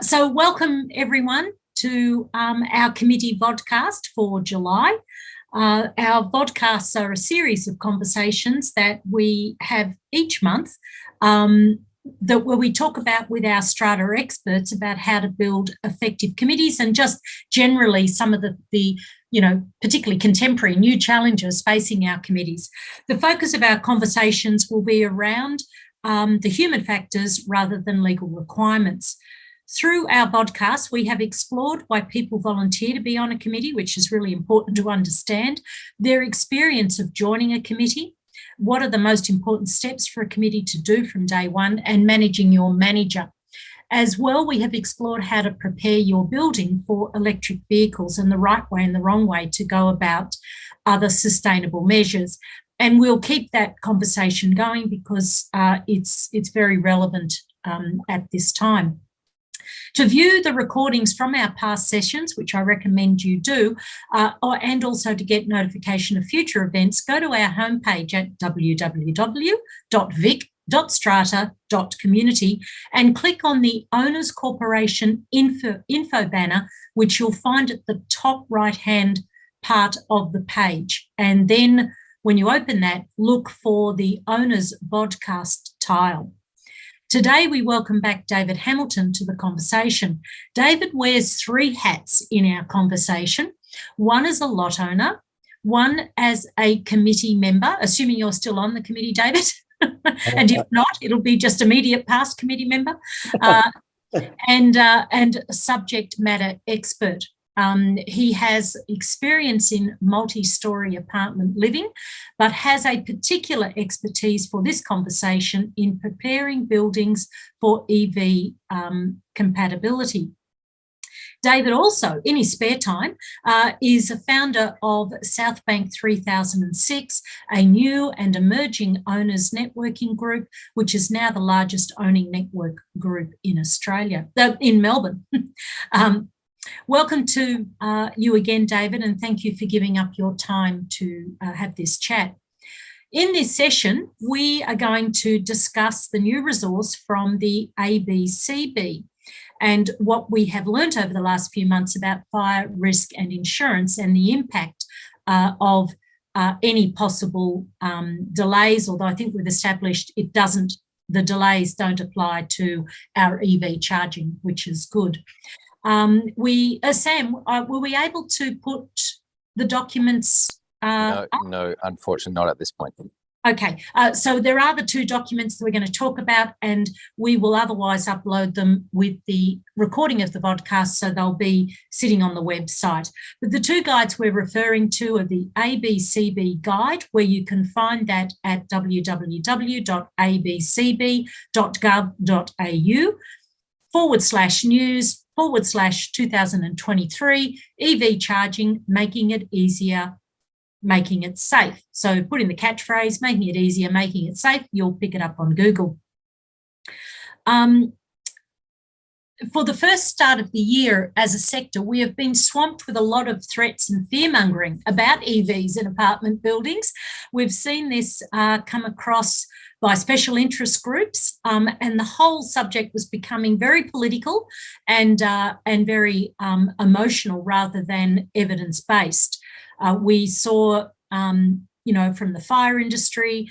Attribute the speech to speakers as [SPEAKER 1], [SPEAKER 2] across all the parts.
[SPEAKER 1] So welcome everyone to our committee vodcast for July. Our vodcasts are a series of conversations that we have each month where we talk about with our strata experts about how to build effective committees and just generally some of the particularly contemporary new challenges facing our committees. The focus of our conversations will be around the human factors rather than legal requirements. Through our podcast, we have explored why people volunteer to be on a committee, which is really important to understand, their experience of joining a committee, what are the most important steps for a committee to do from day one, and managing your manager. As well, we have explored how to prepare your building for electric vehicles and the right way and the wrong way to go about other sustainable measures. And we'll keep that conversation going because it's very relevant at this time. To view the recordings from our past sessions, which I recommend you do, and also to get notification of future events, go to our homepage at www.vic.strata.community and click on the Owners Corporation info banner, which you'll find at the top right-hand part of the page. And then when you open that, look for the Owners Vodcast tile. Today, we welcome back David Hamilton to the conversation. David wears three hats in our conversation. One as a lot owner, one as a committee member, assuming you're still on the committee, David, and if not, it'll be just immediate past committee member, and subject matter expert. He has experience in multi-storey apartment living, but has a particular expertise for this conversation in preparing buildings for EV compatibility. David also, in his spare time, is a founder of Southbank 3006, a new and emerging owners networking group, which is now the largest owning network group in Australia, in Melbourne. Welcome to you again, David, and thank you for giving up your time to have this chat. In this session, we are going to discuss the new resource from the ABCB and what we have learnt over the last few months about fire risk and insurance and the impact of any possible delays, although I think we've established the delays don't apply to our EV charging, which is good. Sam, were we able to put the documents?
[SPEAKER 2] No, unfortunately not at this point.
[SPEAKER 1] Okay, so there are the two documents that we're going to talk about, and we will otherwise upload them with the recording of the podcast, so they'll be sitting on the website. But the two guides we're referring to are the ABCB Guide, where you can find that at www.abcb.gov.au/news/2023 EV charging, making it easier, making it safe. So put in the catchphrase, making it easier, making it safe, you'll pick it up on Google. For the first start of the year as a sector, we have been swamped with a lot of threats and fear-mongering about EVs in apartment buildings. We've seen this come across by special interest groups, and the whole subject was becoming very political and very emotional rather than evidence-based. We saw, from the fire industry,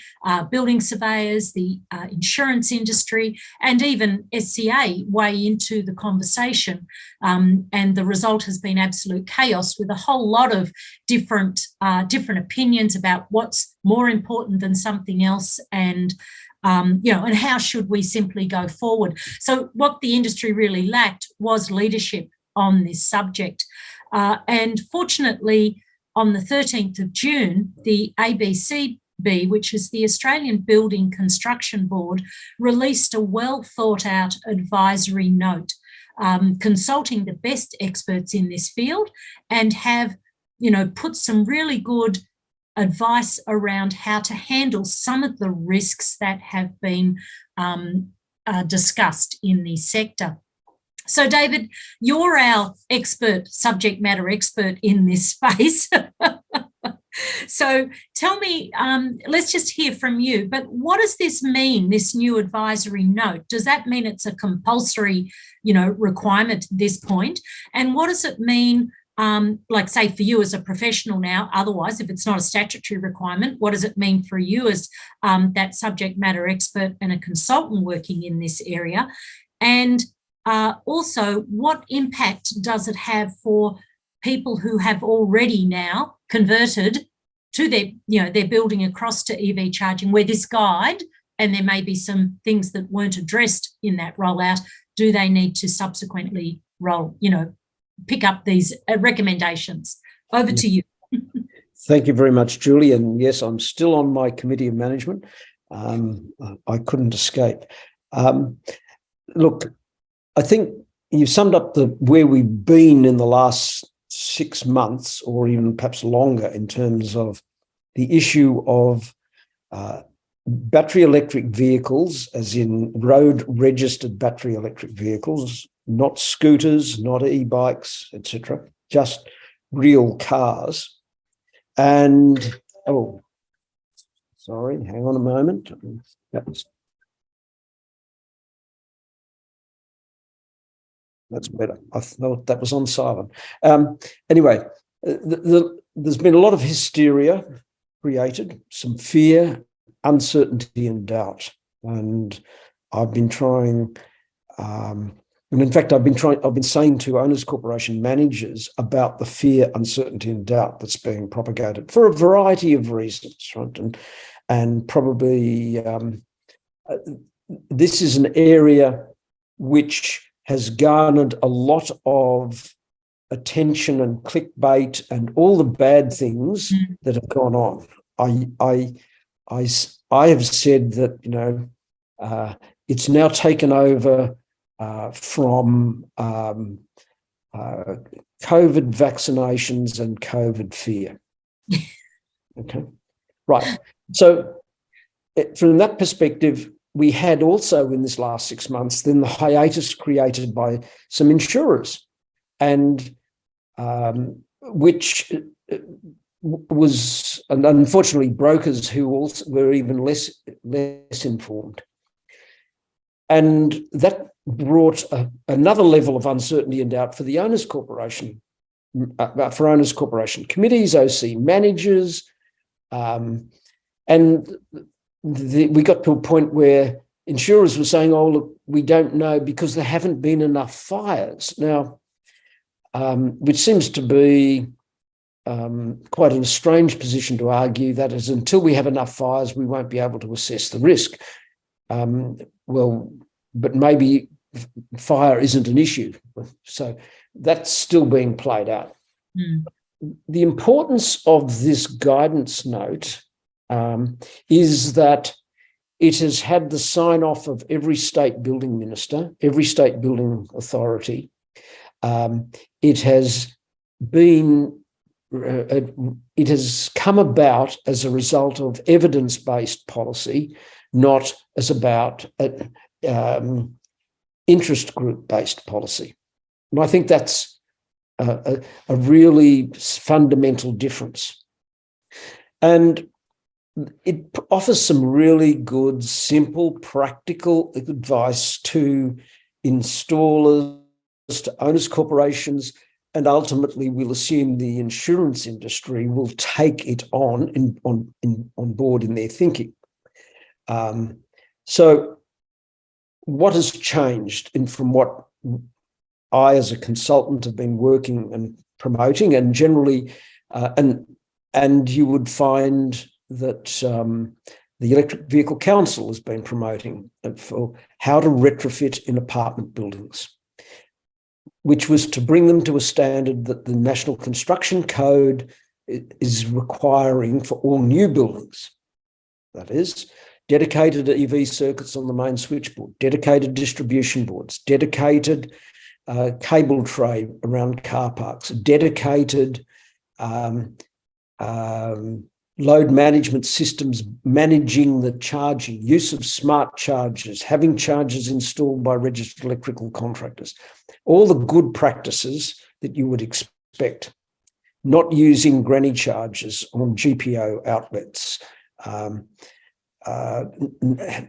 [SPEAKER 1] building surveyors, the insurance industry, and even SCA weigh into the conversation. And the result has been absolute chaos with a whole lot of different opinions about what's more important than something else, and and how should we simply go forward. So what the industry really lacked was leadership on this subject. And fortunately, on the 13th of June, the ABCB, which is the Australian Building Construction Board, released a well-thought-out advisory note consulting the best experts in this field, and have, put some really good advice around how to handle some of the risks that have been discussed in the sector. So, David, you're our subject matter expert in this space. So tell me, let's just hear from you, but what does this mean, this new advisory note? Does that mean it's a compulsory, requirement at this point? And what does it mean, like say for you as a professional now, otherwise, if it's not a statutory requirement, what does it mean for you as that subject matter expert and a consultant working in this area? And also, what impact does it have for people who have already now converted to their building across to EV charging, where this guide, and there may be some things that weren't addressed in that rollout, do they need to subsequently pick up these recommendations? Over to you.
[SPEAKER 3] Thank you very much, Julie. And yes, I'm still on my committee of management. I couldn't escape. Look, I think you summed up where we've been in the last 6 months, or even perhaps longer, in terms of the issue of battery electric vehicles, as in road registered battery electric vehicles, not scooters, not e-bikes, etc., just real cars. And sorry, hang on a moment. That's better. I thought that was on silent. Anyway, there's been a lot of hysteria created, some fear, uncertainty, and doubt. And I've been trying, and in fact, I've been saying to owners corporation managers about the fear, uncertainty, and doubt that's being propagated for a variety of reasons, right? And probably this is an area which has garnered a lot of attention and clickbait and all the bad things that have gone on. I have said that it's now taken over from COVID vaccinations and COVID fear. Okay, right. So from that perspective, we had also in this last 6 months then the hiatus created by some insurers, and which was, and unfortunately, brokers who also were even less informed. And that brought another level of uncertainty and doubt for the owners corporation, for owners corporation committees, OC managers, and we got to a point where insurers were saying, "Oh, look, we don't know because there haven't been enough fires." Now, which seems to be quite a strange position to argue, that is, until we have enough fires, we won't be able to assess the risk. Well, but maybe fire isn't an issue. So that's still being played out. The importance of this guidance note is that it has had the sign-off of every state building minister, every state building authority. It has come about as a result of evidence-based policy, not as about interest group-based policy. And I think that's a really fundamental difference. And it offers some really good, simple, practical advice to installers, to owners corporations, and ultimately we'll assume the insurance industry will take it on board in their thinking. So what has changed from what I as a consultant have been working and promoting, and generally, and you would find that the Electric Vehicle Council has been promoting for how to retrofit in apartment buildings, which was to bring them to a standard that the National Construction Code is requiring for all new buildings. That is, dedicated EV circuits on the main switchboard, dedicated distribution boards, dedicated cable tray around car parks, dedicated load management systems managing the charging, use of smart chargers, having chargers installed by registered electrical contractors, all the good practices that you would expect. Not using granny chargers on GPO outlets,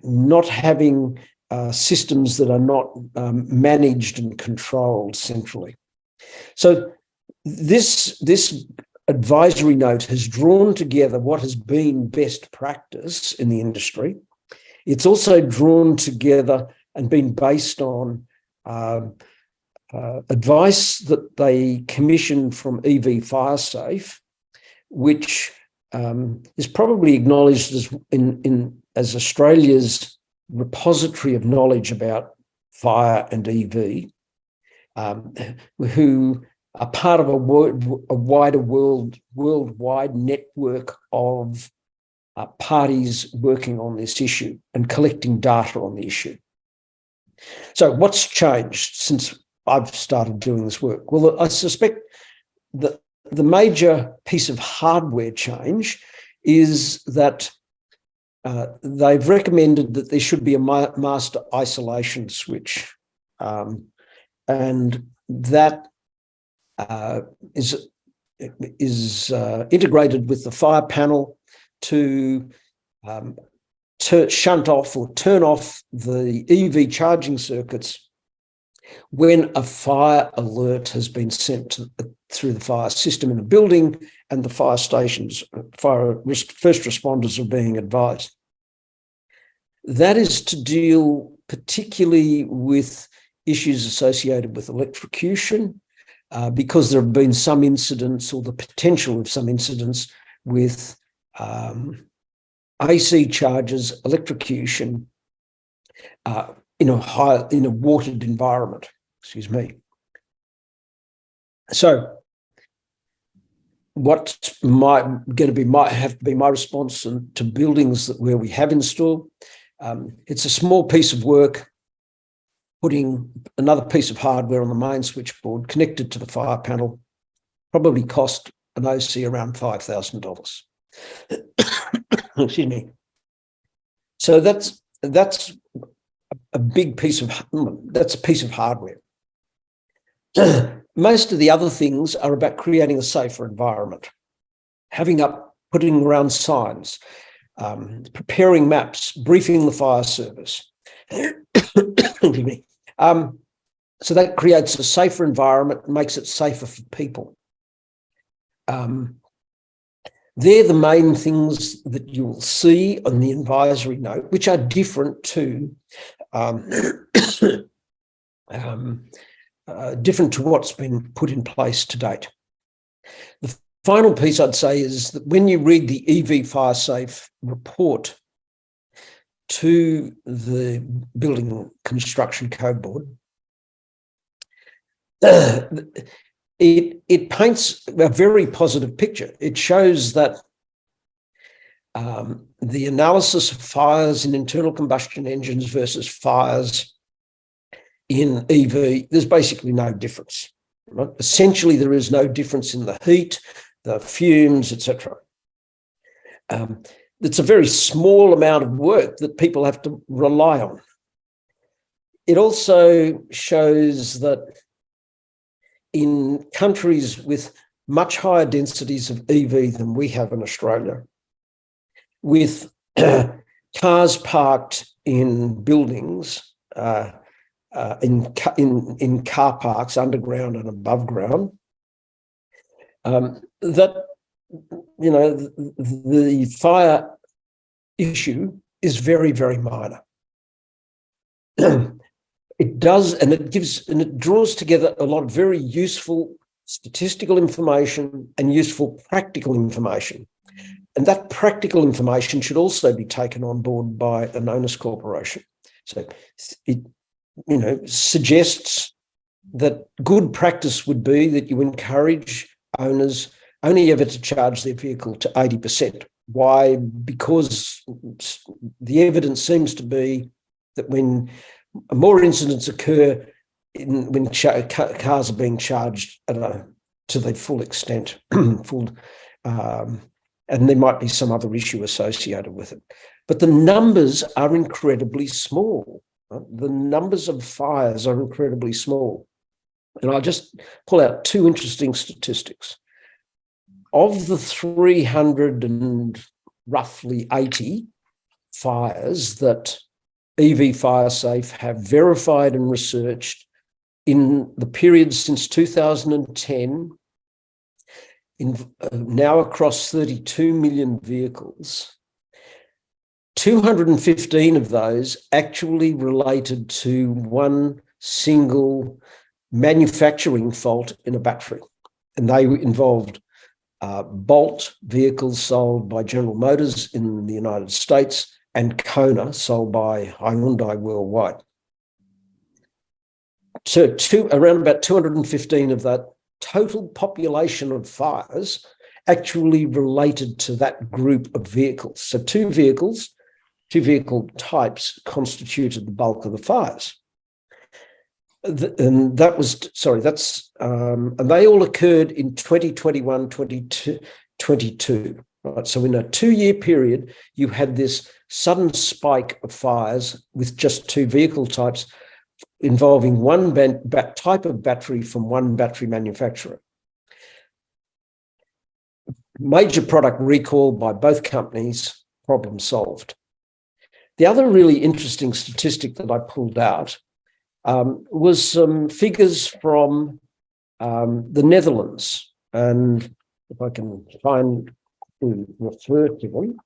[SPEAKER 3] not having systems that are not managed and controlled centrally. So this advisory note has drawn together what has been best practice in the industry. It's also drawn together and been based on advice that they commissioned from EV FireSafe, which is probably acknowledged as Australia's repository of knowledge about fire and EV, who are part of a wider worldwide network of parties working on this issue and collecting data on the issue. So what's changed since I've started doing this work? Well, I suspect that the major piece of hardware change is that they've recommended that there should be a master isolation switch, and that is integrated with the fire panel to shunt off or turn off the EV charging circuits when a fire alert has been sent through the fire system in a building and the fire stations, first responders are being advised. That is to deal particularly with issues associated with electrocution, because there have been some incidents or the potential of some incidents with AC charges, electrocution in a watered environment. Excuse me. So, what might have to be my response to buildings where we have installed? It's a small piece of work, putting another piece of hardware on the main switchboard connected to the fire panel, probably cost an OC around $5,000. Excuse me. So that's a big piece of hardware. Most of the other things are about creating a safer environment, putting around signs, preparing maps, briefing the fire service. So that creates a safer environment and makes it safer for people. They're the main things that you will see on the advisory note, which are different to what's been put in place to date. The final piece I'd say is that when you read the EV FireSafe report to the Building Construction Code Board, it paints a very positive picture. It shows that the analysis of fires in internal combustion engines versus fires in EV, there's basically no difference. Right? Essentially, there is no difference in the heat, the fumes, etc. It's a very small amount of work that people have to rely on. It also shows that in countries with much higher densities of EV than we have in Australia, with cars parked in buildings, in car parks, underground and above ground, that the fire issue is very, very minor. It does, and it draws together a lot of very useful statistical information and useful practical information. And that practical information should also be taken on board by an owners corporation. So it, suggests that good practice would be that you encourage owners only ever to charge their vehicle to 80%. Why? Because the evidence seems to be that when more incidents occur when cars are being charged to the full extent, and and there might be some other issue associated with it. But the numbers are incredibly small. The numbers of fires are incredibly small. And I'll just pull out two interesting statistics. Of the 300 and roughly 80 fires that EV FireSafe have verified and researched in the period since 2010, now across 32 million vehicles, 215 of those actually related to one single manufacturing fault in a battery. And they involved Bolt vehicles sold by General Motors in the United States and Kona sold by Hyundai worldwide. So around about 215 of that total population of fires actually related to that group of vehicles. So two vehicle types constituted the bulk of the fires. And and they all occurred in 2021, 2022. Right? So in a 2-year period, you had this sudden spike of fires with just two vehicle types involving one type of battery from one battery manufacturer. Major product recall by both companies, problem solved. The other really interesting statistic that I pulled out was some figures from the Netherlands. And if I can find to refer to them,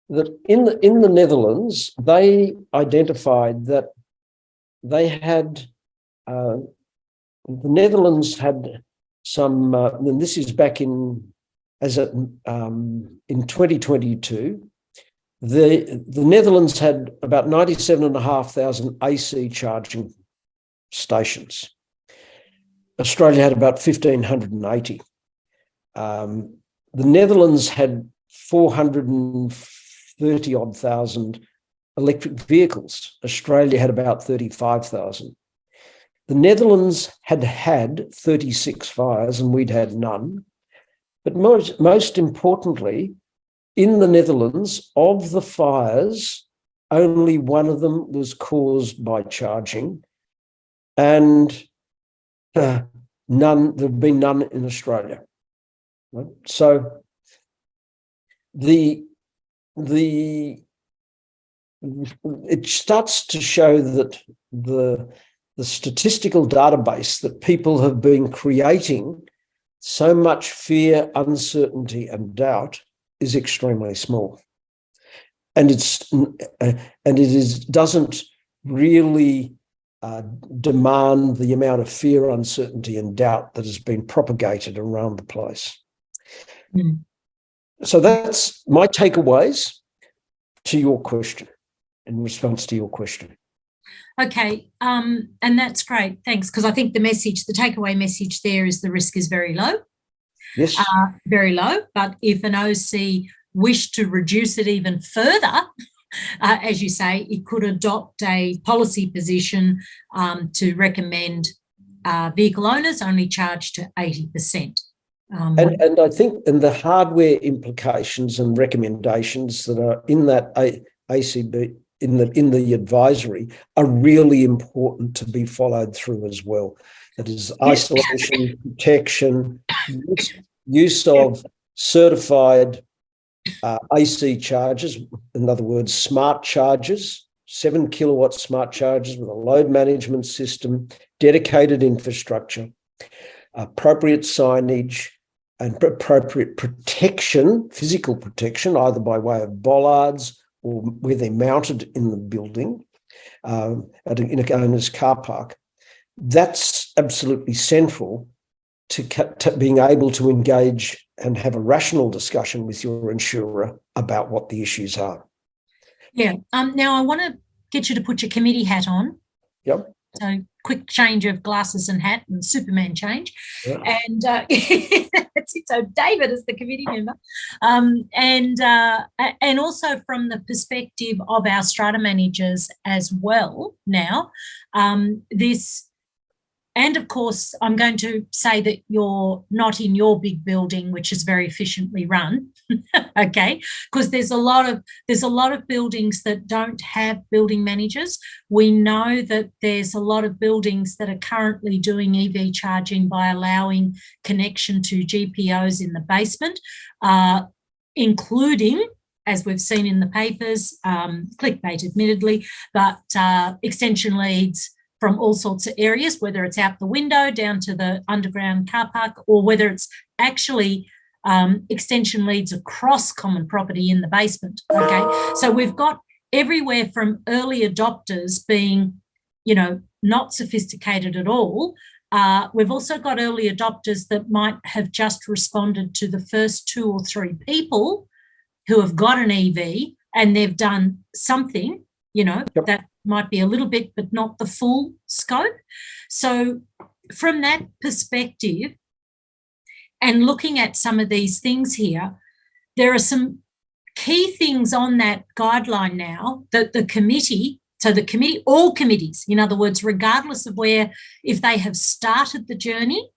[SPEAKER 3] that in the Netherlands, they identified that they had, the Netherlands had some, and this is back in 2022, the Netherlands had about 97,500 AC charging stations. Australia had about 1,580. The Netherlands had 430-odd thousand electric vehicles. Australia had about 35,000. The Netherlands had 36 fires and we'd had none. But most importantly, in the Netherlands, of the fires, only one of them was caused by charging, and there've been none in Australia. Right? So it starts to show that the statistical database that people have been creating so much fear, uncertainty, and doubt is extremely small, and doesn't really demand the amount of fear, uncertainty, and doubt that has been propagated around the place. Mm. So that's my takeaways to your question, in response to your question.
[SPEAKER 1] Okay, and that's great. Thanks, because I think the takeaway message there is the risk is very low.
[SPEAKER 3] Yes.
[SPEAKER 1] Very low. But if an OC wished to reduce it even further, as you say, it could adopt a policy position to recommend vehicle owners only charge to 80%.
[SPEAKER 3] And I think the hardware implications and recommendations that are in that ACB in the advisory are really important to be followed through as well. That is isolation, protection, use of certified AC chargers, in other words, smart chargers, 7 kilowatt smart chargers with a load management system, dedicated infrastructure, appropriate signage, and appropriate protection, physical protection, either by way of bollards or where they're mounted in the building, in a owner's car park. That's absolutely central to being able to engage and have a rational discussion with your insurer about what the issues are.
[SPEAKER 1] Yeah. Now I want to get you to put your committee hat on.
[SPEAKER 3] Yep.
[SPEAKER 1] So quick change of glasses and hat and Superman change. Yeah. And that's it. So David is the committee member. And also from the perspective of our strata managers as well now, this And of course, I'm going to say that you're not in your big building, which is very efficiently run, okay? Because there's a lot of buildings that don't have building managers. We know that there's a lot of buildings that are currently doing EV charging by allowing connection to GPOs in the basement, including, as we've seen in the papers, clickbait admittedly, but extension leads from all sorts of areas, whether it's out the window down to the underground car park, or whether it's actually extension leads across common property in the basement, okay? So we've got everywhere from early adopters being, not sophisticated at all. We've also got early adopters that might have just responded to the first 2 or 3 people who have got an EV, and they've done something, yep, that might be a little bit, but not the full scope. So from that perspective, and looking at some of these things here, there are some key things on that guideline now that the committee, all committees, in other words, regardless of where, if they have started the journey,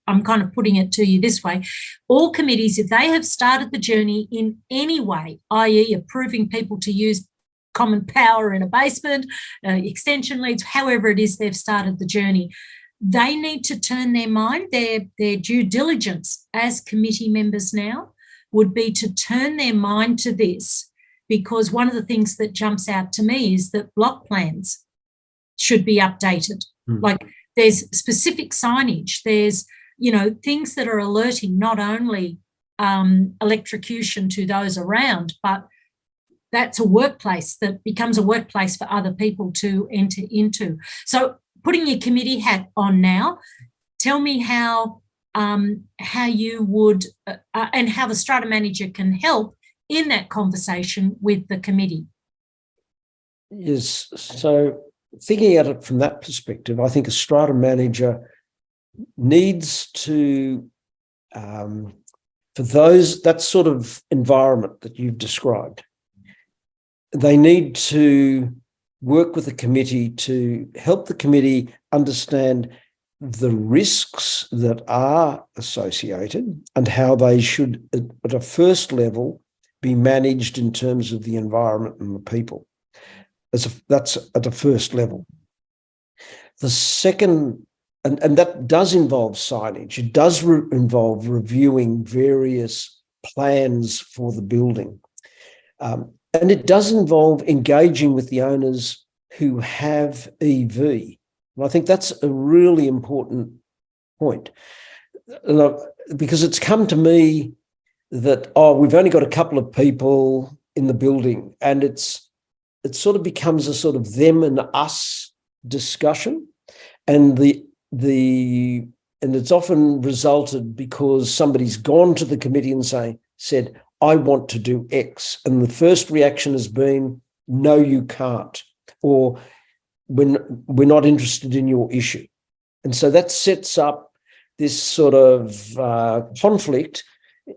[SPEAKER 1] I'm kind of putting it to you this way, all committees, if they have started the journey in any way, i.e. approving people to use common power in a basement, extension leads, however it is they've started the journey, they need to turn their mind, their due diligence as committee members now would be to turn their mind to this, because one of the things that jumps out to me is that block plans should be updated. Like there's specific signage, there's, things that are alerting not only electrocution to those around, but that's a workplace that becomes a workplace for other people to enter into. So putting your committee hat on now, tell me how you would and how the strata manager can help in that conversation with the committee.
[SPEAKER 3] Yes, so thinking at it from that perspective, I think a strata manager needs to, for that sort of environment that you've described, they need to work with the committee to help the committee understand the risks that are associated and how they should, at a first level, be managed in terms of the environment and the people. That's at a first level. The second, and that does involve signage. It does involve reviewing various plans for the building. And it does involve engaging with the owners who have EV. And I think that's a really important point. Because it's come to me that, we've only got a couple of people in the building, and it sort of becomes a sort of them and us discussion. And and it's often resulted because somebody's gone to the committee and said, I want to do X. And the first reaction has been, no, you can't, or we're not interested in your issue. And so that sets up this sort of conflict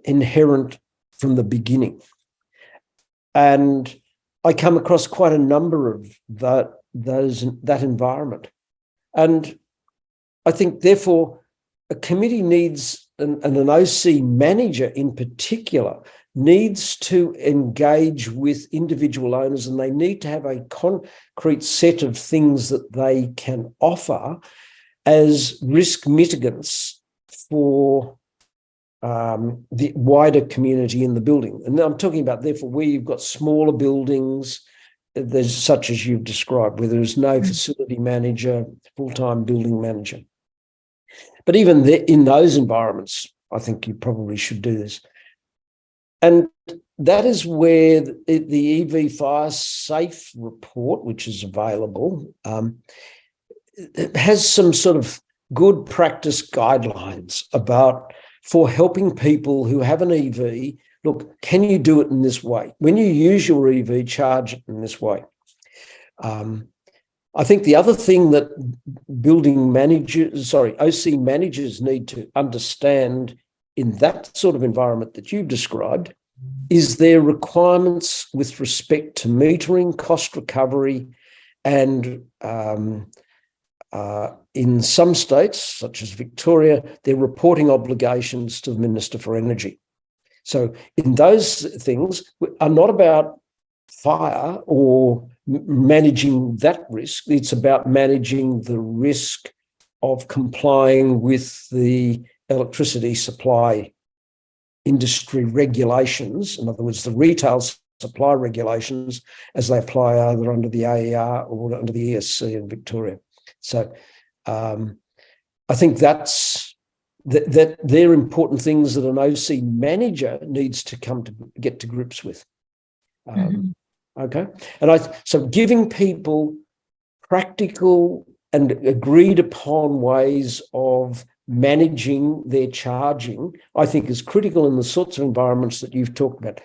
[SPEAKER 3] inherent from the beginning. And I come across quite a number of that environment. And I think, therefore, a committee needs, and an OC manager in particular, needs to engage with individual owners, and they need to have a concrete set of things that they can offer as risk mitigants for the wider community in the building. And I'm talking about, therefore, where you've got smaller buildings, there's such as you've described, where there's no facility manager, full-time building manager. But even in those environments, I think you probably should do this. And that is where the EV Fire Safe report, which is available, it has some sort of good practice guidelines for helping people who have an EV. Look, can you do it in this way? When you use your EV, charge it in this way. I think the other thing that OC managers need to understand in that sort of environment that you've described is their requirements with respect to metering, cost recovery, and in some states, such as Victoria, they're reporting obligations to the Minister for Energy. So in those things are not about fire or managing that risk. It's about managing the risk of complying with the electricity supply industry regulations, in other words, the retail supply regulations as they apply either under the AER or under the ESC in Victoria. So I think that they're important things that an OC manager needs to get to grips with. Okay, and so giving people practical and agreed upon ways of managing their charging, I think, is critical in the sorts of environments that you've talked about.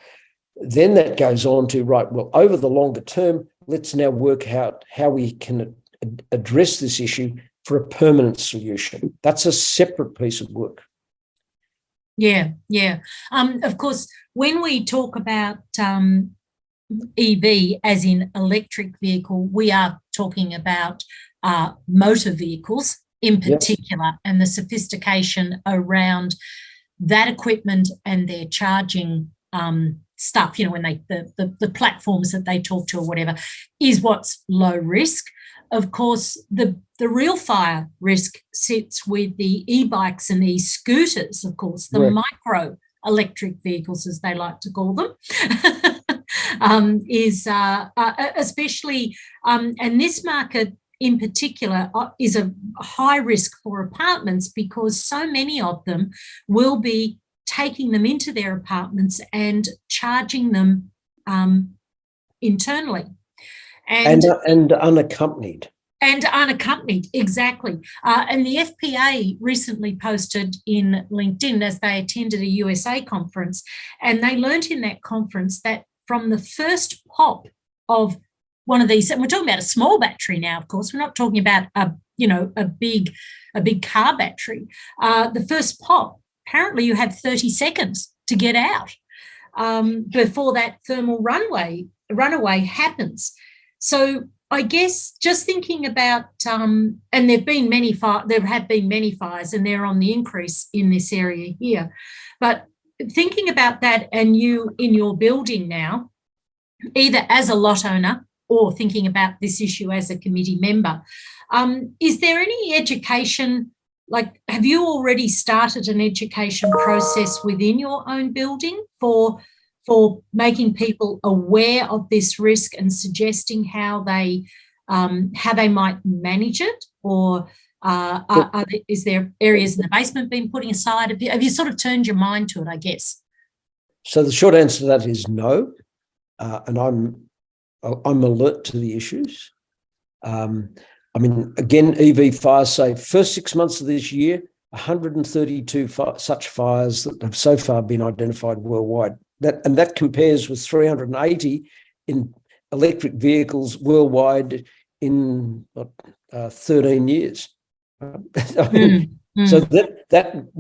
[SPEAKER 3] Then that goes on to, right, well, over the longer term, let's now work out how we can address this issue for a permanent solution. That's a separate piece of work.
[SPEAKER 1] Yeah. Of course, when we talk about EV, as in electric vehicle, we are talking about motor vehicles in particular, and the sophistication around that equipment and their charging stuff, when the platforms that they talk to or whatever, is what's low risk. Of course, the real fire risk sits with the e-bikes and e-scooters, of course, the micro electric vehicles, as they like to call them. Especially, and this market in particular is a high risk for apartments, because so many of them will be taking them into their apartments and charging them internally.
[SPEAKER 3] And unaccompanied.
[SPEAKER 1] And unaccompanied, exactly. And the FPA recently posted in LinkedIn as they attended a USA conference, and they learnt in that conference that from the first pop of one of these, and we're talking about a small battery now, of course, we're not talking about a big car battery. The first pop, apparently you have 30 seconds to get out before that thermal runaway happens. So I guess just thinking about, and there have been many fires, and they're on the increase in this area here. But thinking about that, and you in your building now, either as a lot owner or thinking about this issue as a committee member, is there any education? Like, have you already started an education process within your own building for making people aware of this risk and suggesting how they might manage it? Or is there areas in the basement being putting aside? Have you sort of turned your mind to it, I guess?
[SPEAKER 3] So the short answer to that is no, and I'm alert to the issues. Again, EV fire safe, first 6 months of this year, 132 such fires that have so far been identified worldwide. That compares with 380 in electric vehicles worldwide in 13 years. So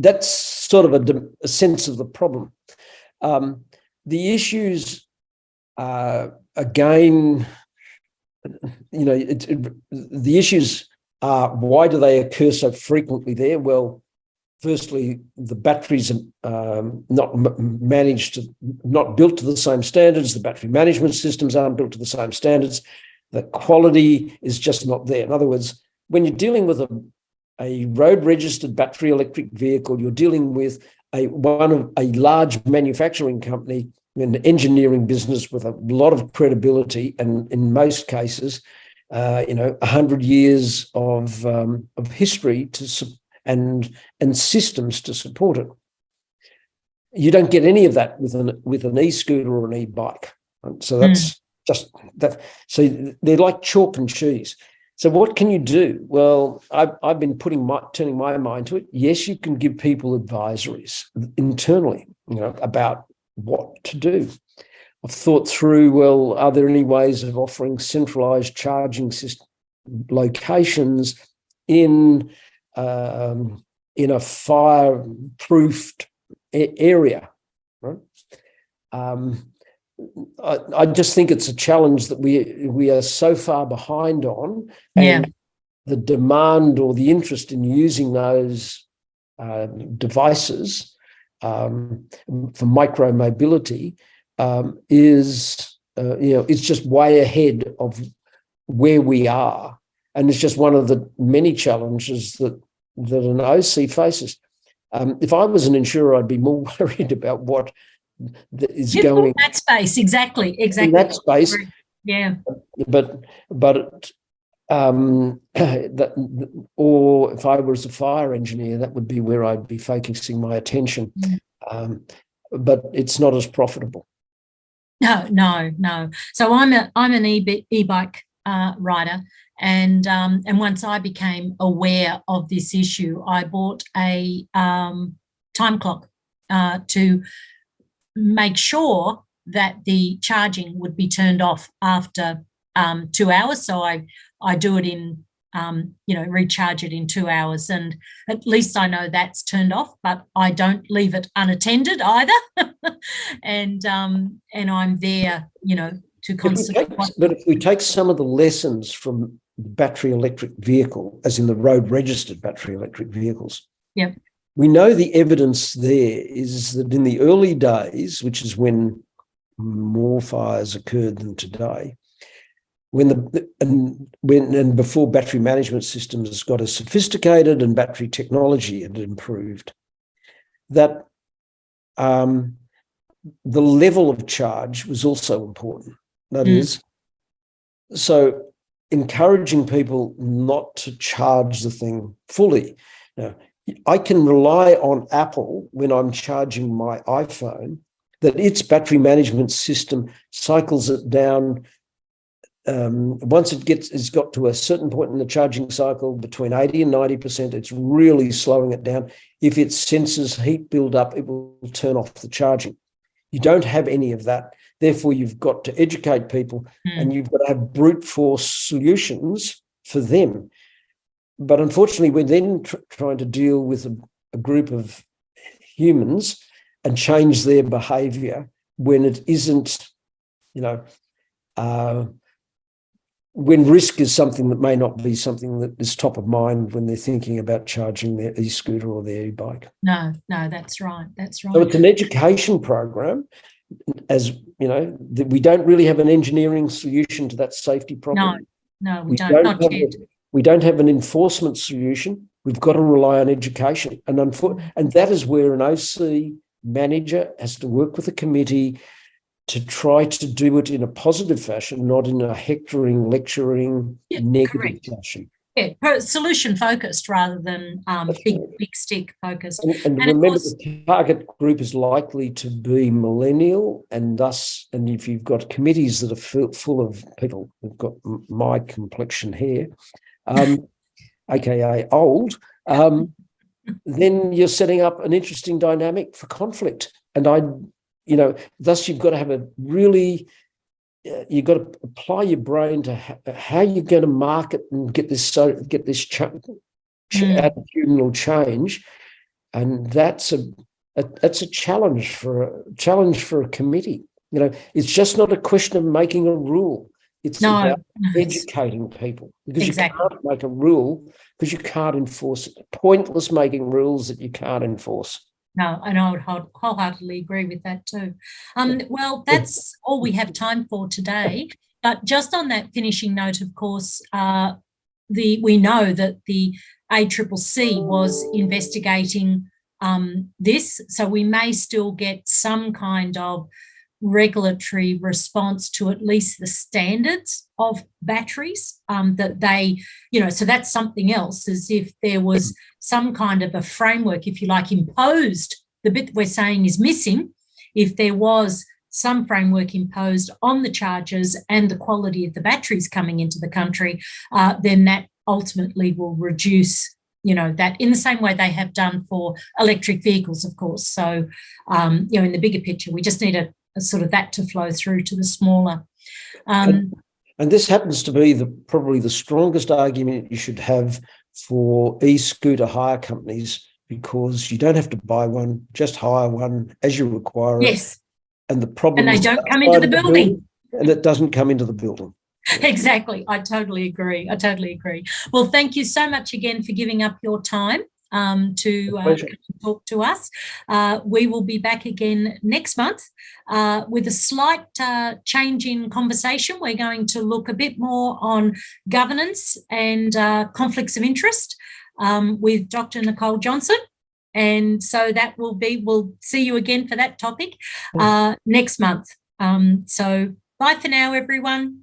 [SPEAKER 3] that's sort of a sense of the problem. The issues, again, the issues are, why do they occur so frequently there? Well, firstly, the batteries are not built to the same standards. The battery management systems aren't built to the same standards. The quality is just not there. In other words, when you're dealing with a road-registered battery electric vehicle, you're dealing with a large manufacturing company, an engineering business with a lot of credibility, and in most cases, 100 years of history and systems to support it. You don't get any of that with an e-scooter or an e-bike. So that's just that. So they're like chalk and cheese. So what can you do? Well, I've been turning my mind to it. Yes, you can give people advisories internally, about what to do. I've thought through, well, are there any ways of offering centralized charging system locations in a fire-proofed area, right? I just think it's a challenge that we are so far behind on, and the demand or the interest in using those devices for micro mobility is it's just way ahead of where we are, and it's just one of the many challenges that an OC faces. If I was an insurer, I'd be more worried about what is going
[SPEAKER 1] in that space. Exactly.
[SPEAKER 3] In that space,
[SPEAKER 1] yeah.
[SPEAKER 3] But or if I was a fire engineer, that would be where I'd be focusing my attention. But it's not as profitable.
[SPEAKER 1] No. So I'm an e-bike rider, and once I became aware of this issue, I bought a time clock to make sure that the charging would be turned off after 2 hours. So I do it in recharge it in 2 hours, and at least I know that's turned off, but I don't leave it unattended either. and I'm there, to concentrate.
[SPEAKER 3] But if we take some of the lessons from battery electric vehicle, as in the road registered battery electric vehicles,
[SPEAKER 1] yep,
[SPEAKER 3] we know the evidence there is that in the early days, which is when more fires occurred than today, when before battery management systems got as sophisticated and battery technology had improved, that the level of charge was also important. That is, so encouraging people not to charge the thing fully. Now, I can rely on Apple when I'm charging my iPhone that its battery management system cycles it down. Once it's got to a certain point in the charging cycle, between 80 and 90%, it's really slowing it down. If it senses heat build up, it will turn off the charging. You don't have any of that. Therefore, you've got to educate people and you've got to have brute force solutions for them. But unfortunately, we're then trying to deal with a group of humans and change their behaviour when it isn't, when risk is something that may not be something that is top of mind when they're thinking about charging their e-scooter or their e-bike.
[SPEAKER 1] No, that's right.
[SPEAKER 3] So it's an education program, as you know, that we don't really have an engineering solution to that safety problem.
[SPEAKER 1] No, we don't. Not yet.
[SPEAKER 3] We don't have an enforcement solution. We've got to rely on education, and that is where an OC manager has to work with a committee to try to do it in a positive fashion, not in a hectoring, lecturing, negative fashion.
[SPEAKER 1] Yeah, solution focused rather than big stick focused.
[SPEAKER 3] And remember, the target group is likely to be millennial, and if you've got committees that are full of people who've got my complexion hair, aka old, then you're setting up an interesting dynamic for conflict. And thus you've got to have you've got to apply your brain to how you're going to market and get this attitudinal change, and that's a challenge for a committee. It's just not a question of making a rule. It's about educating people, because you can't make a rule because you can't enforce it. Pointless making rules that you can't enforce.
[SPEAKER 1] No, and I would wholeheartedly agree with that too. Well, that's all we have time for today. But just on that finishing note, of course, we know that the ACCC was investigating this, so we may still get some kind of regulatory response to at least the standards of batteries that they, so that's something else, as if there was some kind of a framework, if you like, imposed. The bit we're saying is missing. If there was some framework imposed on the chargers and the quality of the batteries coming into the country, then that ultimately will reduce, that in the same way they have done for electric vehicles, of course. So, in the bigger picture, we just need a sort of that to flow through to the smaller.
[SPEAKER 3] And this happens to be probably the strongest argument you should have for e-scooter hire companies, because you don't have to buy one, just hire one as you require it.
[SPEAKER 1] Yes.
[SPEAKER 3] And the problem
[SPEAKER 1] is they don't come into the building.
[SPEAKER 3] And it doesn't come into the building.
[SPEAKER 1] Exactly. I totally agree. Well, thank you so much again for giving up your time to talk to us. We will be back again next month with a slight change in conversation. We're going to look a bit more on governance and conflicts of interest with Dr. Nicole Johnson. And so that will be, we'll see you again for that topic next month. So bye for now, everyone.